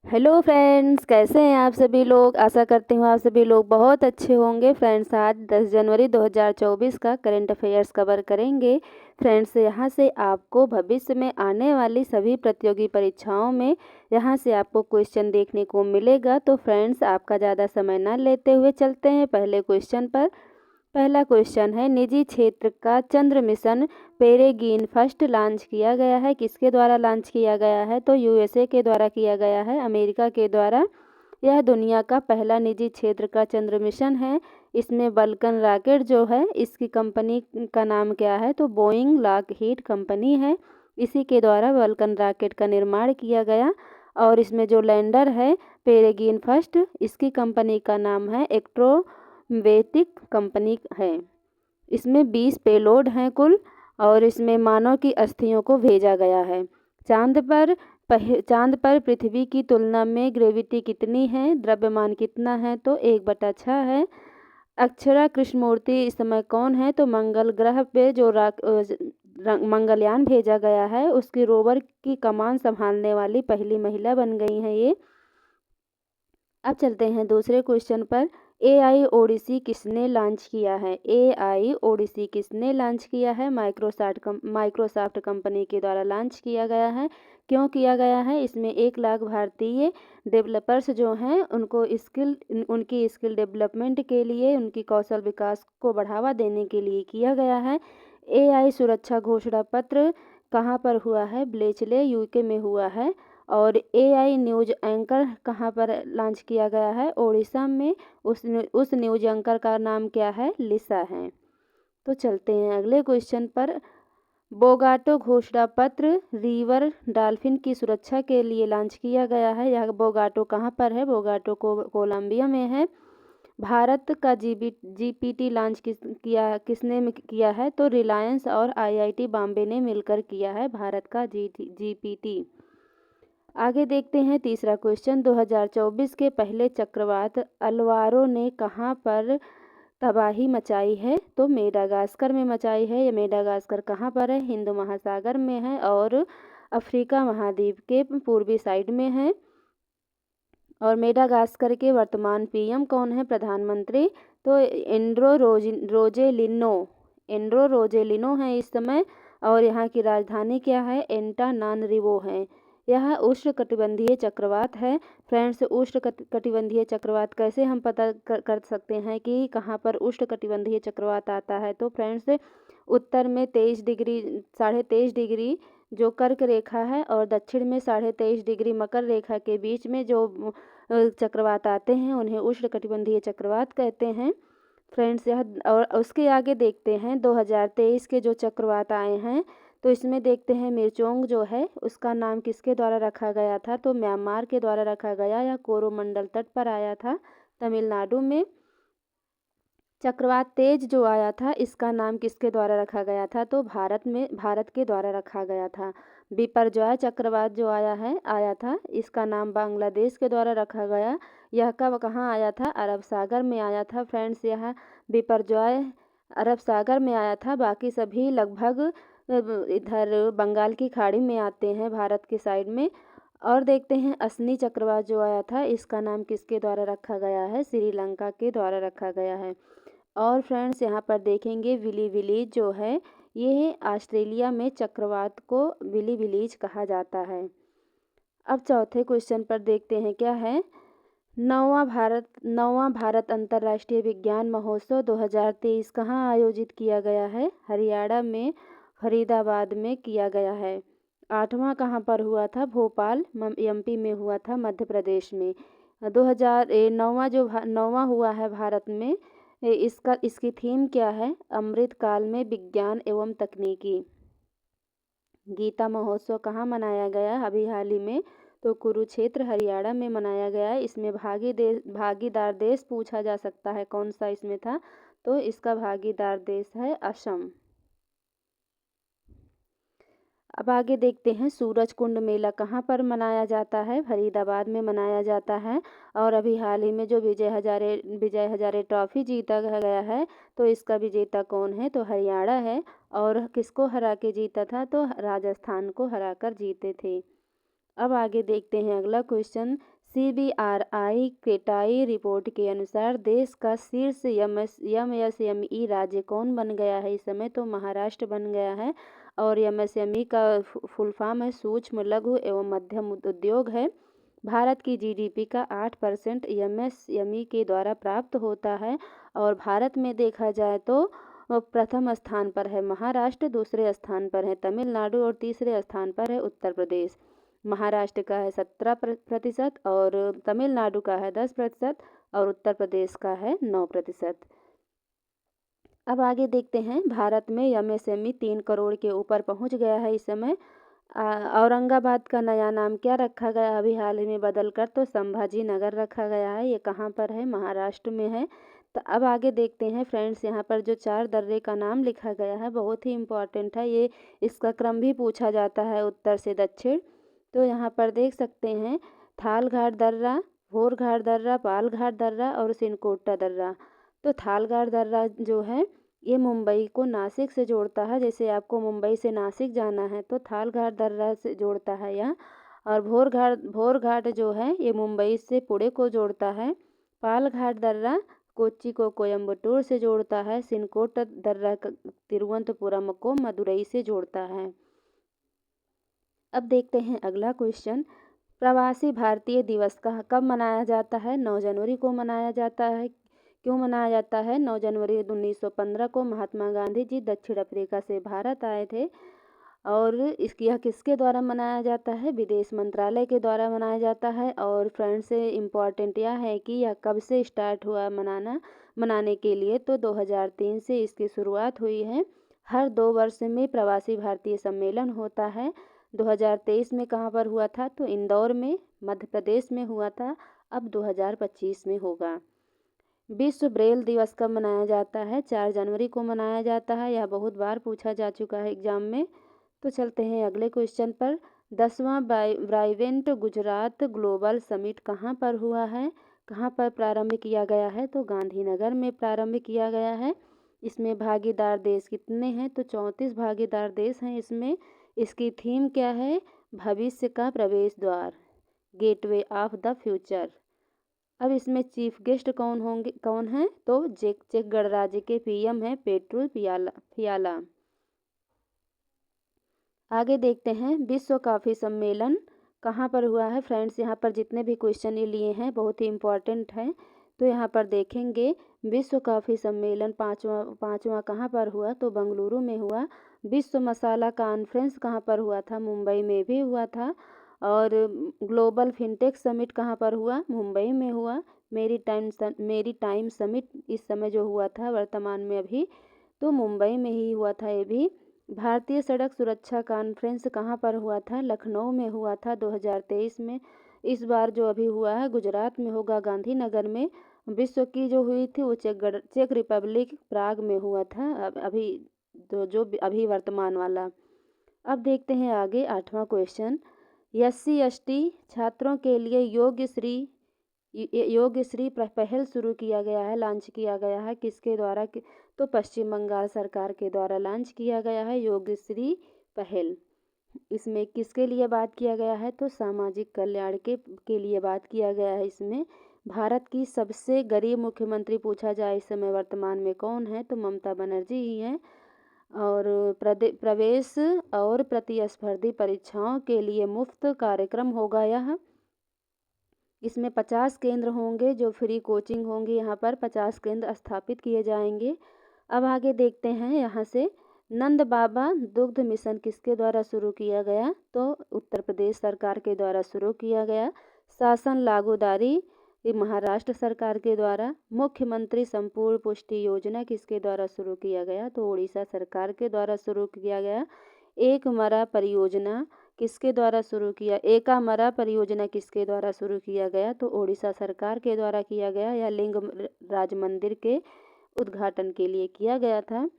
Hello friends, कैसे हैं आप सभी लोग। आशा करती हूँ आप सभी लोग बहुत अच्छे होंगे। फ्रेंड्स, आज 10 जनवरी 2024 का करंट अफेयर्स कवर करेंगे। फ्रेंड्स, यहाँ से आपको भविष्य में आने वाली सभी प्रतियोगी परीक्षाओं में यहाँ से आपको क्वेश्चन देखने को मिलेगा। तो फ्रेंड्स, आपका ज़्यादा समय ना लेते हुए चलते हैं पहले क्वेश्चन पर। पहला क्वेश्चन है, निजी क्षेत्र का चंद्र मिशन पेरेग्रीन फर्स्ट लॉन्च किया गया है। किसके द्वारा लॉन्च किया गया है? तो यूएसए के द्वारा किया गया है, अमेरिका के द्वारा। यह दुनिया का पहला निजी क्षेत्र का चंद्र मिशन है। इसमें बल्कन रॉकेट जो है, इसकी कंपनी का नाम क्या है? तो बोइंग लॉकहीड कंपनी है। इसी के द्वारा बल्कन रॉकेट का निर्माण किया गया। और इसमें जो लैंडर है पेरेग्रीन फर्स्ट, इसकी कंपनी का नाम है एक्ट्रोवेटिक कंपनी है। इसमें 20 पेलोड हैं कुल, और इसमें मानव की अस्थियों को भेजा गया है। चांद पर पृथ्वी की तुलना में ग्रेविटी कितनी है? द्रव्यमान कितना है? तो 1/6 है। अक्षरा कृष्णमूर्ति इस समय कौन है? तो मंगल ग्रह पे जो मंगलयान भेजा गया है, उसकी रोवर की कमान संभालने वाली पहली महिला बन गई हैं ये। अब चलते हैं दूसरे क्वेश्चन पर। AI ओडिसी किसने लॉन्च किया है? AI ओडिसी किसने लॉन्च किया है? माइक्रोसॉफ्ट कंपनी के द्वारा लॉन्च किया गया है। क्यों किया गया है? इसमें 1 लाख भारतीय डेवलपर्स जो हैं उनकी स्किल डेवलपमेंट के लिए, उनकी कौशल विकास को बढ़ावा देने के लिए किया गया है। AI सुरक्षा घोषणा पत्र कहाँ पर हुआ है? ब्लेचले UK में हुआ है। और AI न्यूज एंकर कहाँ पर लॉन्च किया गया है? ओडिशा में। उस न्यूज एंकर का नाम क्या है? लिसा है। तो चलते हैं अगले क्वेश्चन पर। बोगाटो घोषणा पत्र रिवर डॉल्फिन की सुरक्षा के लिए लॉन्च किया गया है। यह बोगाटो कहाँ पर है? बोगाटो कोलंबिया में है। भारत का GPT लॉन्च किसने किया है? तो रिलायंस और IIT बॉम्बे ने मिलकर किया है भारत का GPT। आगे देखते हैं तीसरा क्वेश्चन। 2024 के पहले चक्रवात अल्वारो ने कहाँ पर तबाही मचाई है? तो मेडागास्कर में मचाई है। ये मेडागास्कर कहाँ पर है? हिंद महासागर में है और अफ्रीका महाद्वीप के पूर्वी साइड में है। और मेडागास्कर के वर्तमान PM कौन है? प्रधानमंत्री। तो एंड्रो रोजेलिनो है इस समय। और यहाँ की राजधानी क्या है? एंटानानरिवो है। यह उष्णकटिबंधीय चक्रवात है। फ्रेंड्स, उष्णकटिबंधीय चक्रवात कैसे हम पता कर सकते हैं कि कहाँ पर उष्णकटिबंधीय चक्रवात आता है? तो फ्रेंड्स, उत्तर में 23.5 डिग्री जो कर्क रेखा है, और दक्षिण में 23.5 डिग्री मकर रेखा के बीच में जो चक्रवात आते हैं, उन्हें उष्णकटिबंधीय चक्रवात कहते हैं। फ्रेंड्स, यह और उसके आगे देखते हैं 2023 के जो चक्रवात आए हैं। तो इसमें देखते हैं मिर्चोंग जो है, उसका नाम किसके द्वारा रखा गया था? तो म्यांमार के द्वारा रखा गया। यह कोरोमंडल तट पर आया था, तमिलनाडु में। चक्रवात तेज जो आया था, इसका नाम किसके द्वारा रखा गया था? तो भारत के द्वारा रखा गया था। बिपरजॉय चक्रवात जो आया था, इसका नाम बांग्लादेश के द्वारा रखा गया। यह कहाँ आया था? अरब सागर में आया था। फ्रेंड्स, यह बिपरजॉय अरब सागर में आया था। बाकी सभी लगभग इधर बंगाल की खाड़ी में आते हैं, भारत के साइड में। और देखते हैं असनी चक्रवात जो आया था, इसका नाम किसके द्वारा रखा गया है? श्रीलंका के द्वारा रखा गया है। और फ्रेंड्स, यहाँ पर देखेंगे विली विलीज जो है, ये ऑस्ट्रेलिया में चक्रवात को विली विलीज कहा जाता है। अब चौथे क्वेश्चन पर देखते हैं क्या है। नौवां भारत अंतर्राष्ट्रीय विज्ञान महोत्सव 2023 कहाँ आयोजित किया गया है? हरियाणा में फरीदाबाद में किया गया है। 8वां कहाँ पर हुआ था? भोपाल MP में हुआ था, मध्य प्रदेश में। 9वां हुआ है भारत में। इसकी थीम क्या है? अमृत काल में विज्ञान एवं तकनीकी। गीता महोत्सव कहाँ मनाया गया अभी हाल ही में? तो कुरुक्षेत्र हरियाणा में मनाया गया है। इसमें भागीदार देश पूछा जा सकता है, कौन सा इसमें था? तो इसका भागीदार देश है असम। अब आगे देखते हैं सूरज कुंड मेला कहाँ पर मनाया जाता है? फरीदाबाद में मनाया जाता है। और अभी हाल ही में जो विजय हजारे ट्रॉफी जीता गया है, तो इसका विजेता कौन है? तो हरियाणा है। और किसको हरा के जीता था? तो राजस्थान को हराकर जीते थे। अब आगे देखते हैं अगला क्वेश्चन। CBRI केटाई रिपोर्ट के अनुसार देश का शीर्ष MSME राज्य कौन बन गया है इस समय? तो महाराष्ट्र बन गया है। और MSME का फुल फॉर्म है सूक्ष्म लघु एवं मध्यम उद्योग है। भारत की GDP का 8% MSME के द्वारा प्राप्त होता है। और भारत में देखा जाए तो प्रथम स्थान पर है महाराष्ट्र, दूसरे स्थान पर है तमिलनाडु और तीसरे स्थान पर है उत्तर प्रदेश। महाराष्ट्र का है 17% और तमिलनाडु का है 10% और उत्तर प्रदेश का है 9%। अब आगे देखते हैं, भारत में MSME 3 करोड़ के ऊपर पहुंच गया है इस समय। औरंगाबाद का नया नाम क्या रखा गया अभी हाल ही में बदल कर? तो संभाजी नगर रखा गया है। ये कहाँ पर है? महाराष्ट्र में है। तो अब आगे देखते हैं फ्रेंड्स, यहाँ पर जो 4 दर्रे का नाम लिखा गया है बहुत ही इम्पॉर्टेंट है ये, इसका क्रम भी पूछा जाता है उत्तर से दक्षिण। तो यहाँ पर देख सकते हैं थालघाट दर्रा, भोरघाट दर्रा, पालघाट दर्रा और सिनकोटा दर्रा। तो थालघाट दर्रा जो है ये मुंबई को नासिक से जोड़ता है। जैसे आपको मुंबई से नासिक जाना है तो थालघाट दर्रा से जोड़ता है यह। और भोरघाट जो है ये मुंबई से पुणे को जोड़ता है। पालघाट दर्रा कोच्चि को कोयम्बटूर से जोड़ता है। सिनकोटा दर्रा तिरुवनंतपुरम को मदुरई से जोड़ता है। अब देखते हैं अगला क्वेश्चन, प्रवासी भारतीय दिवस का कब मनाया जाता है? 9 जनवरी को मनाया जाता है। क्यों मनाया जाता है? 9 जनवरी 1915 को महात्मा गांधी जी दक्षिण अफ्रीका से भारत आए थे। और यह किसके द्वारा मनाया जाता है? विदेश मंत्रालय के द्वारा मनाया जाता है। और फ्रेंड्स इम्पॉर्टेंट यह है कि यह कब से स्टार्ट हुआ मनाने के लिए? तो 2003 से इसकी शुरुआत हुई है। हर 2 वर्ष में प्रवासी भारतीय सम्मेलन होता है। 2023 में कहाँ पर हुआ था? तो इंदौर में मध्य प्रदेश में हुआ था। अब 2025 में होगा। विश्व ब्रेल दिवस कब मनाया जाता है? 4 जनवरी को मनाया जाता है। यह बहुत बार पूछा जा चुका है एग्जाम में। तो चलते हैं अगले क्वेश्चन पर, 10वां ब्राइवेंट गुजरात ग्लोबल समिट कहाँ पर हुआ है? कहाँ पर प्रारंभ किया गया है? तो गांधीनगर में प्रारंभ किया गया है। इसमें भागीदार देश कितने हैं? तो 34 भागीदार देश हैं इसमें। इसकी थीम क्या है? भविष्य का प्रवेश द्वार, गेटवे ऑफ द फ्यूचर। अब इसमें चीफ गेस्ट कौन है? तो चेक गणराज्य के PM हैं पेट्रो फियाला। आगे देखते हैं, विश्व कॉफ़ी सम्मेलन कहाँ पर हुआ है? फ्रेंड्स यहाँ पर जितने भी क्वेश्चन ये लिए हैं बहुत ही इम्पोर्टेंट हैं। तो यहाँ पर देखेंगे विश्व कॉफ़ी सम्मेलन पाँचवा कहाँ पर हुआ? तो बेंगलुरु में हुआ। विश्व मसाला कॉन्फ्रेंस कहाँ पर हुआ था? मुंबई में भी हुआ था। और ग्लोबल फिनटेक समिट कहाँ पर हुआ? मुंबई में हुआ। मेरी टाइम समिट इस समय जो हुआ था वर्तमान में अभी, तो मुंबई में ही हुआ था ये भी। भारतीय सड़क सुरक्षा कॉन्फ्रेंस कहाँ पर हुआ था? लखनऊ में हुआ था 2023 में। इस बार जो अभी हुआ है गुजरात में होगा, गांधीनगर में। विश्व की जो हुई थी वो चेक रिपब्लिक प्राग में हुआ था। अभी जो अभी वर्तमान वाला। अब देखते हैं आगे 8वां क्वेश्चन, SC/ST छात्रों के लिए योग्यश्री पहल शुरू किया गया है, लॉन्च किया गया है। किसके द्वारा? तो पश्चिम बंगाल सरकार के द्वारा लॉन्च किया गया है योग्यश्री पहल। इसमें किसके लिए बात किया गया है? तो सामाजिक कल्याण के लिए बात किया गया है इसमें। भारत की सबसे गरीब मुख्यमंत्री पूछा जाए इस समय वर्तमान में कौन है? तो ममता बनर्जी ही हैं। और प्रवेश और प्रतिस्पर्धी परीक्षाओं के लिए मुफ्त कार्यक्रम होगा यह। इसमें 50 केंद्र होंगे जो फ्री कोचिंग होंगी। यहाँ पर 50 केंद्र स्थापित किए जाएंगे। अब आगे देखते हैं यहाँ से, नंद बाबा दुग्ध मिशन किसके द्वारा शुरू किया गया? तो उत्तर प्रदेश सरकार के द्वारा शुरू किया गया। शासन लागूदारी महाराष्ट्र सरकार के द्वारा। मुख्यमंत्री संपूर्ण पुष्टि योजना किसके द्वारा शुरू किया गया? तो उड़ीसा सरकार के द्वारा शुरू किया गया। एकामरा परियोजना किसके द्वारा शुरू किया गया? तो उड़ीसा सरकार के द्वारा किया गया। या लिंग राज मंदिर के उद्घाटन के लिए किया गया था,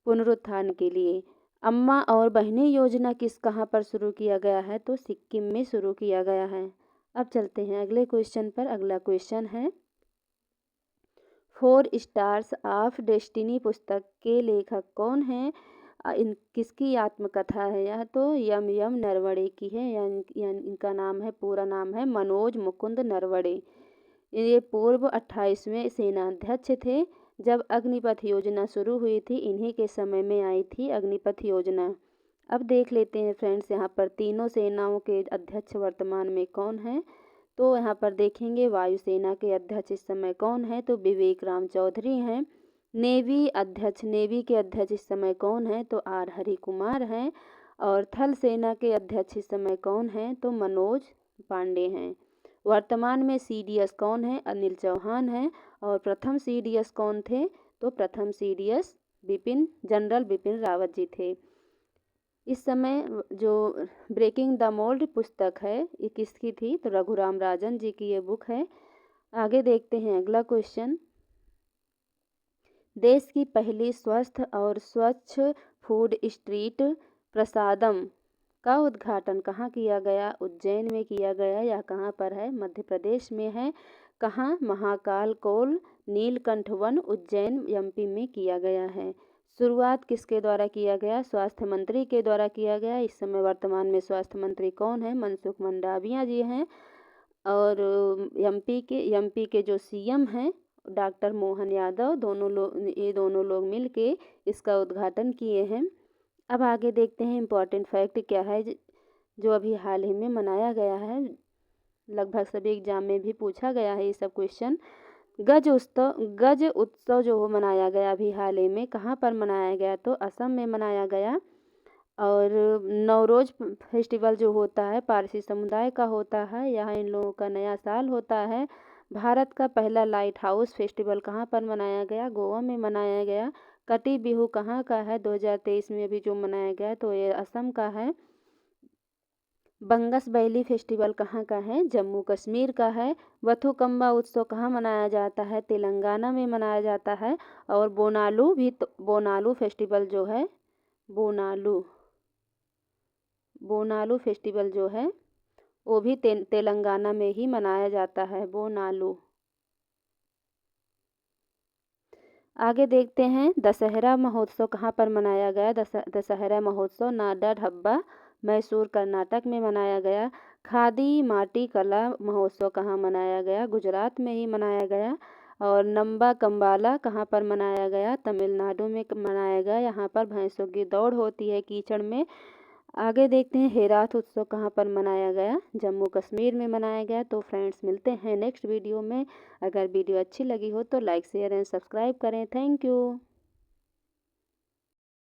पुनरुत्थान के लिए। अम्मा और बहनी योजना कहाँ पर शुरू किया गया है? तो सिक्किम में शुरू किया गया है। अब चलते हैं अगले क्वेश्चन पर। अगला क्वेश्चन है, 4 स्टार्स ऑफ डेस्टिनी पुस्तक के लेखक कौन हैं? इन किसकी आत्मकथा है यह? तो यम यम नरवणे की है। इनका नाम है, पूरा नाम है मनोज मुकुंद नरवणे। ये पूर्व 28वें सेनाध्यक्ष थे। जब अग्निपथ योजना शुरू हुई थी, इन्हीं के समय में आई थी अग्निपथ योजना। अब देख लेते हैं फ्रेंड्स, यहाँ पर तीनों सेनाओं के अध्यक्ष वर्तमान में कौन हैं। तो यहाँ पर देखेंगे वायुसेना के अध्यक्ष इस समय कौन है, तो विवेक राम चौधरी हैं। नेवी के अध्यक्ष इस समय कौन है, तो आर हरि कुमार हैं। और थल सेना के अध्यक्ष इस समय कौन हैं, तो मनोज पांडे हैं। वर्तमान में CDS कौन है, अनिल चौहान हैं। और प्रथम CDS कौन थे, तो प्रथम CDS जनरल बिपिन रावत जी थे। इस समय जो ब्रेकिंग द मोल्ड पुस्तक है ये किसकी थी, तो रघुराम राजन जी की ये बुक है। आगे देखते हैं अगला क्वेश्चन। देश की पहली स्वस्थ और स्वच्छ फूड स्ट्रीट प्रसादम का उद्घाटन कहाँ किया गया? उज्जैन में किया गया या कहाँ पर है? मध्य प्रदेश में है। कहाँ? महाकाल कोल नीलकंठ वन उज्जैन MP में किया गया है। शुरुआत किसके द्वारा किया गया? स्वास्थ्य मंत्री के द्वारा किया गया। इस समय वर्तमान में स्वास्थ्य मंत्री कौन है? मनसुख मंडाविया जी हैं। और MP के जो CM हैं डॉक्टर मोहन यादव, ये दोनों लोग मिलके इसका उद्घाटन किए हैं। अब आगे देखते हैं इम्पॉर्टेंट फैक्ट क्या है जो अभी हाल ही में मनाया गया है। लगभग सभी एग्जाम में भी पूछा गया है ये सब क्वेश्चन। गज उत्सव जो मनाया गया अभी हाल ही में, कहाँ पर मनाया गया? तो असम में मनाया गया। और नवरोज फेस्टिवल जो होता है पारसी समुदाय का होता है, यहाँ इन लोगों का नया साल होता है। भारत का पहला लाइट हाउस फेस्टिवल कहाँ पर मनाया गया? गोवा में मनाया गया। कटी बिहू कहाँ का है? 2023 में अभी जो मनाया गया तो ये असम का है। बंगस बैली फेस्टिवल कहाँ का है? जम्मू कश्मीर का है। बथुकम्बा उत्सव कहाँ मनाया जाता है? तेलंगाना में मनाया जाता है। और बोनालू फेस्टिवल जो है, बोनालू फेस्टिवल जो है वो भी तेलंगाना में ही मनाया जाता है, बोनालू। आगे देखते हैं दशहरा महोत्सव कहाँ पर मनाया गया? दशहरा महोत्सव नाडा ढब्बा मैसूर कर्नाटक में मनाया गया। खादी माटी कला महोत्सव कहाँ मनाया गया? गुजरात में ही मनाया गया। और नम्बा कंबाला कहाँ पर मनाया गया? तमिलनाडु में मनाया गया। यहाँ पर भैंसों की दौड़ होती है कीचड़ में। आगे देखते हैं हेराथ उत्सव कहाँ पर मनाया गया? जम्मू कश्मीर में मनाया गया। तो फ्रेंड्स मिलते हैं नेक्स्ट वीडियो में। अगर वीडियो अच्छी लगी हो तो लाइक शेयर एंड सब्सक्राइब करें। Thank you.